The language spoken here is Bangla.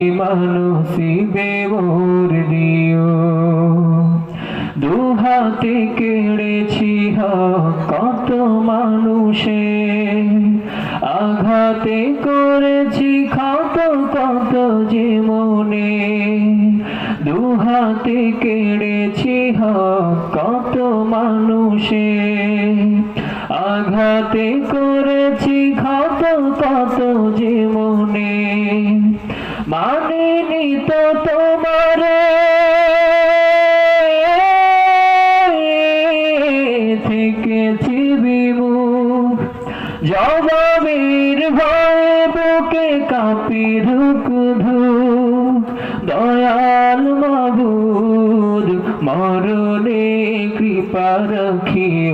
মানসিবে মোর দিও। দুহাতে কেড়েছি কত মানুষে, আঘাতে করেছি ক্ষত কত যে মনে। দুহাতে কেড়েছি কত মানুষে, আঘাতে করেছি ক্ষত কত যে মনে। মানিনি তো তোমারে থেকেছি বিমুখ, জবাবের ভয়ে বুকে কাঁপি ধুক ধুক। দয়াল মাবুদ মরণে কৃপা রাখিও।